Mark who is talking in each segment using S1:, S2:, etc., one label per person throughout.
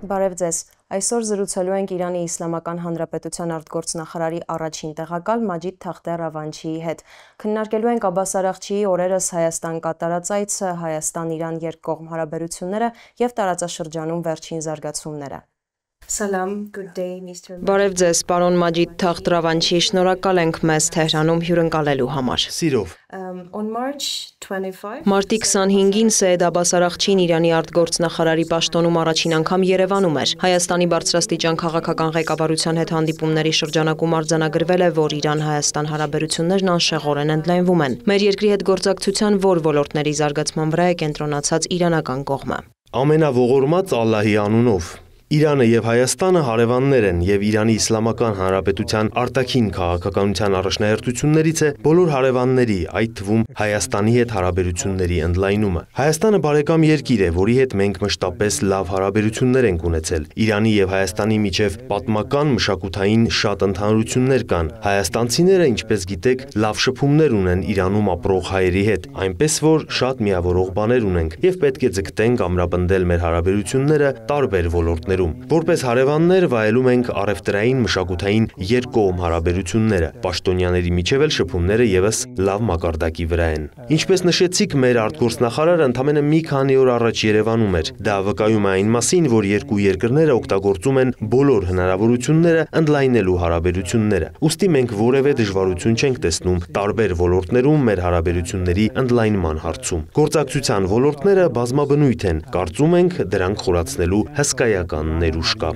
S1: Բարև ձեզ, այսօր զրուցելու ենք Իրանի Իսլամական Հանրապետության արտգործնախարարի առաջին տեղակալ Մաջիդ Թախտե Ռավանչիի հետ։ Քննարկելու ենք Աբբաս Արաղչիի օրերս Հայաստան կատարած այցը, Հայաստան-Իրան երկկողմ հարաբերությունները և տարածաշրջանում վերջին զարգացումները։ Սալամ, good day, Mr.
S2: Բարև ձեզ, պարոն Մաջիդ Թախտ Ռավանչի, շնորհակալ ենք մեզ Թեհրանում հյուրընկալելու համար։
S3: Սիրով։
S2: Մարտի 25-ին Սեյեդ Աբբաս Արաղչին Իրանի արտգործնախարարի պաշտոնում առաջին անգամ Երևանում էր։ Հայաստանի բարձրաստիճան քաղաքական ղեկավարության հետ հանդիպումների շրջանակում արձանագրվել է, որ Իրան-Հայաստան հարաբերություններն անշեղորեն ընդլայնվում են։ Մեր երկրի հետ գործակցության որ ոլորտների զարգացման վրա է կենտրոնացած իրանական կողմը։
S3: Ամենաողորմած Ալլահի անունով։ Իրանը և Հայաստանը հարևաններ են և Իրանի Իսլամական Հանրապետության արտաքին քաղաքականության առաջնահերթություններից է բոլոր հարևանների, այդ թվում Հայաստանի հետ հարաբերությունների ընդլայնումը։ Հայաստանը բարեկամ երկիր է, որի հետ մենք մշտապես լավ հարաբերություններ ենք ունեցել։ Իրանի և Հայաստանի միջև պատմական, մշակութային շատ ընդհանրություններ կան։ Հայաստանցիները, ինչպես գիտեք, լավ շփումներ ունեն Իրանում ապրող հայերի հետ, այնպես որ շատ միավորող բաներ ունենք և պետք է ձգտենք ամրապնդել մեր հարաբերությունները տարբեր ոլորտներում։ Որպես հարևաններ վայելում ենք առևտրային մշակութային երկկողմ հարաբերությունները, պաշտոնյաների միջև էլ շփումները ևս լավ մակարդակի վրա են։ Ինչպես նշեցիք, մեր արտգործնախարարը ընդամենը մի քանի օր առաջ Երևանում էր։ Դա վկայում է այն մասին, որ երկու երկրները օգտագործում են բոլոր հնարավորությունները ընդլայնելու հարաբերությունները։ Ուստի մենք որևէ դժվարություն չենք տեսնում տարբեր ոլորտներում մեր հարաբերությունների ընդլայնման հարցում։ Գործակցության ոլորտները բազմաբնույթ են, կարծում ենք դրանք խորացնելու հսկայական ներուժ կա։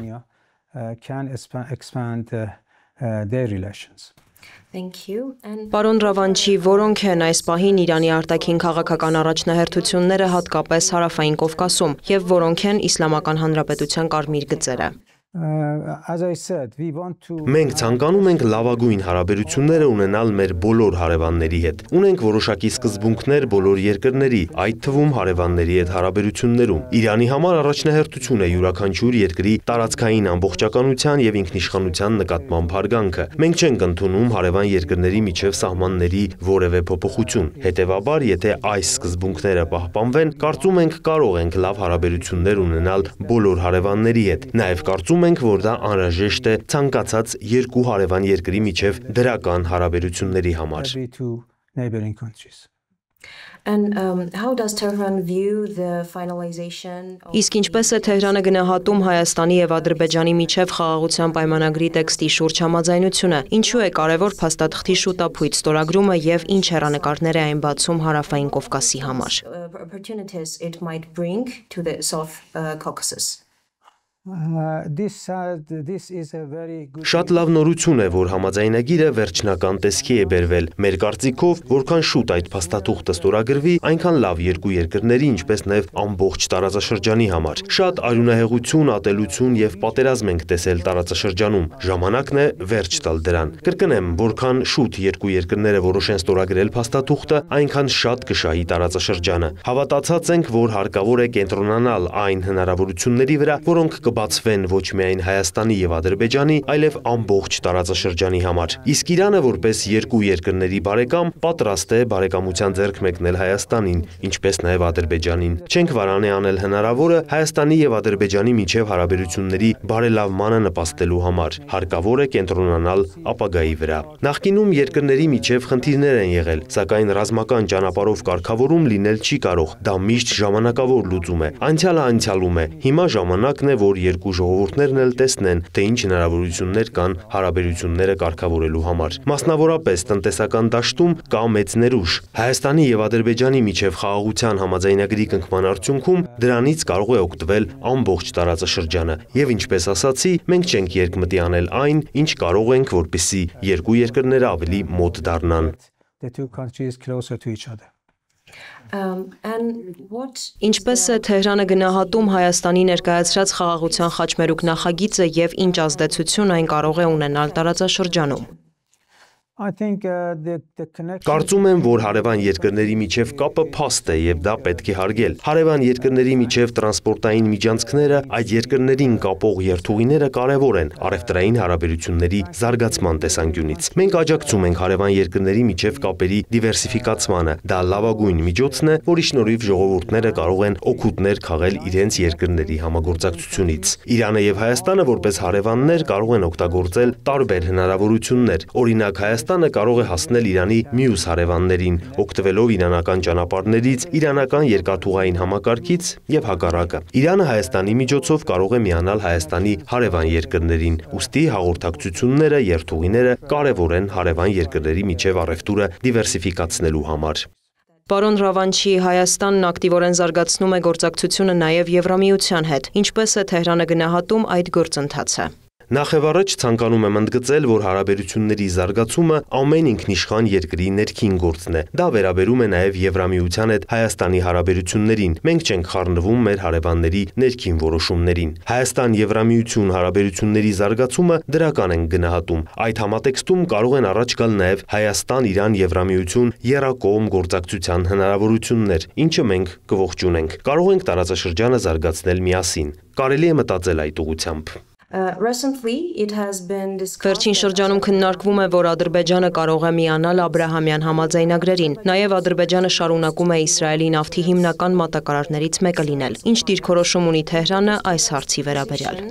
S2: Պարոն Ռավանչի, որոնք են այս պահին Իրանի արտաքին քաղաքական առաջնահերթությունները հատկապես Հարավային Կովկասում և որոնք են Իսլամական Հանրապետության կարմիր գծերը։
S3: Մենք ցանկանում ենք լավագույն հարաբերությունները ունենալ մեր բոլոր հարևանների հետ։ Ունենք որոշակի սկզբունքներ բոլոր երկրների, այդ թվում հարևանների հետ հարաբերություններում։ Իրանի համար առաջնահերթություն է յուրաքանչյուր երկրի տարածքային ամբողջականության և ինքնիշխանության նկատմամբ հարգանքը։ Մենք չենք ընդունում հարևան երկրների միջև սահմանների որևէ փոփոխություն։ Հետևաբար, եթե այս սկզբունքները պահպանվեն, կարծում ենք կարող ենք լավ հարաբերություններ ունենալ բոլոր հարևանների հետ։ Նաև կարծում ենք, որ դա անհրաժեշտ է ցանկացած երկու հարևան երկրի միջև դրական հարաբերությունների համար։
S2: Իսկ ինչպես է Թեհրանը գնահատում Հայաստանի և Ադրբեջանի միջև խաղաղության պայմանագրի տեքստի շուրջ համաձայնությունը, ինչու է կարևոր փաստաթղթի շուտափույթ ստորագրումը և ինչ հեռանկարներ է այն բացում Հարավային Կովկասի համար։
S3: Շատ լավ նորություն է, որ համաձայնագիրը վերջնական տեսքի է բերվել։ Մեր կարծիքով, որքան շուտ այդ փաստաթուղթը ստորագրվի, այնքան լավ երկու երկրների, ինչպես նաև ամբողջ տարածաշրջանի համար։ Շատ արյունահեղություն, ատելություն և պատերազմ ենք տեսել տարածաշրջանում։ Ժամանակն է վերջ տալ դրան։ Կրկնեմ, որքան շուտ երկու երկրները որոշեն ստորագրել փաստաթուղթը, այնքան շատ կշահի տարածաշրջանը։ Հավատացած ենք, որ հարկավոր է կենտրոնանալ այն հնարավորությունների վրա, որոնք կբացվեն ոչ միայն Հայաստանի և Ադրբեջանի, այլև ամբողջ տարածաշրջանի համար։ Իսկ Իրանը որպես երկու երկրների բարեկամ պատրաստ է բարեկամության ձեռք մեկնել Հայաստանին, ինչպես նաև Ադրբեջանին։ Չենք վարանի անել հնարավորը Հայաստանի և Ադրբեջանի միջև հարաբերությունների բարելավմանը նպաստելու համար։ Հարկավոր է կենտրոնանալ ապագայի վրա։ Նախկինում երկրների միջև խնդիրներ են եղել, սակայն ռազմական ճանապարհով կարգավորում լինել չի կարող։ Դա միշտ ժամանակավոր լուծում է։ Անցյալը անցյալում է։ Հիմա ժամանակն է, որ երկու ժողովուրդներն էլ տեսնեն, թե ինչ հնարավորություններ կան հարաբերությունները կարգավորելու համար։ Մասնավորապես տնտեսական դաշտում կա մեծ ներուժ։ Հայաստանի և Ադրբեջանի միջև խաղաղության համաձայնագրի կնքման արդյունքում դրանից կարող է օգտվել ամբողջ տարածաշրջանը։ Եվ ինչպես ասացի, մենք չենք երկմտի անել այն, ինչ կարող ենք, որպեսզի երկու երկրները ավելի մոտ դառնան։
S2: Ինչպես է Թեհրանը գնահատում Հայաստանի ներկայացրած խաղաղության խաչմերուկ նախագիծը և ինչ ազդեցություն այն կարող է ունենալ տարածաշրջանում։
S3: Կարծում եմ, որ հարևան երկրների միջև կապը փաստ է եւ դա պետք է հարգել։ Հարևան երկրների միջև տրանսպորտային միջանցքները, այդ երկրներին կապող երթուղիները կարևոր են առևտրային հարաբերությունների զարգացման տեսանկյունից։ Մենք աջակցում ենք հարևան երկրների միջև կապերի դիվերսիֆիկացմանը։ Դա լավագույն միջոցն է, որի շնորհիվ ժողովուրդները կարող են օգուտներ քաղել իրենց երկրների համագործակցությունից։ Իրանը եւ Հայաստանը որպես հարևաններ կարող են օգտագործել տարբեր հնարավորություններ։ Օրինակ Հայաստանը կարող է հասնել Իրանի մյուս հարևաններին, օգտվելով իրանական ճանապարհներից, իրանական երկաթուղային համակարգից եւ հակառակը։ Իրանը Հայաստանի միջոցով կարող է միանալ Հայաստանի հարևան երկրներին, ուստի հաղորդակցությունները, երթուղիները կարևոր են հարևան երկրների միջև առևտուրը դիվերսիֆիկացնելու համար։
S2: Պարոն Ռավանչի, Հայաստանն ակտիվորեն զարգացնում է գործակցությունը նաև Եվրամիության հետ։ Ինչպես է Թեհրանը գնահատում այդ գործընթացը։
S3: Նախևառաջ ցանկանում եմ ընդգծել, որ հարաբերությունների զարգացումը ամեն ինքնիշխան երկրի ներքին գործն է։ Դա վերաբերում է նաև Եվրամիության հետ Հայաստանի հարաբերություններին։ Մենք չենք խառնվում մեր հարևանների ներքին որոշումներին։ Հայաստան-Եվրամիություն հարաբերությունների զարգացումը դրական ենք գնահատում։ Այդ համատեքստում կարող են առաջ գալ նաև Հայաստան-Իրան-Եվրամիություն եռակողմ գործակցության հնարավորություններ, ինչը մենք կողջունենք։ Կարող ենք տարածաշրջանը զարգացնել միասին։ Կարելի է մտածել այդ ուղղությամբ։
S2: Վերջին շրջանում քննարկվում է, որ Ադրբեջանը կարող է միանալ Աբրահամյան համաձայնագրերին։ Նաև Ադրբեջանը շարունակում է Իսրայելի նավթի հիմնական մատակարարներից մեկը լինել։ Ինչ դիրքորոշում ունի Թեհրանը այս հարցի վերաբերյալ։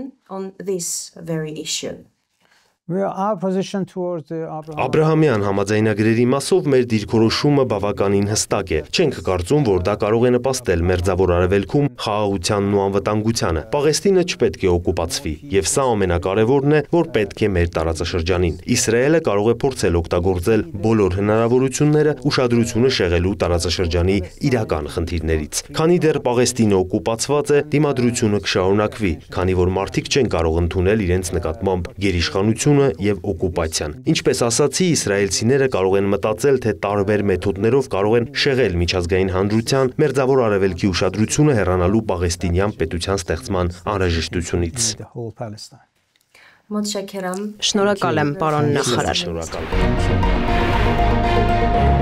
S3: Աբրահամյան համաձայնագրերի մասով մեր դիրքորոշումը բավականին հստակ է։ Չենք կարծում, որ դա կարող է նպաստել Մերձավոր Արևելքում խաղաղությանն ու անվտանգությանը։ Պաղեստինը չպետք է օկուպացվի, եւ սա ամենակարևորն է, որ պետք է մեր տարածաշրջանին։ Իսրայելը կարող է փորձել օգտագործել բոլոր հնարավորությունները ուշադրությունը շեղելու տարածաշրջանի իրական խնդիրներից։ Քանի դեռ Պաղեստինը օկուպացված է, դիմադրությունը կշարունակվի, քանի որ մարդիկ չեն կարող ընդունել իրենց նկատմամբ գերիշխանություն եւ օկուպացիան։ Ինչպես ասացի, իսրայելցիները կարող են մտածել, թե տարբեր մեթոդներով կարող են շեղել միջազգային հանրության Մերձավոր Արևելքի ուշադրությունը հեռանալու Պաղեստինյան պետության ստեղծման անհրաժեշտությունից։
S2: Շնորհակալ եմ, պարոն նախարար։
S3: Շնորհակալ եմ։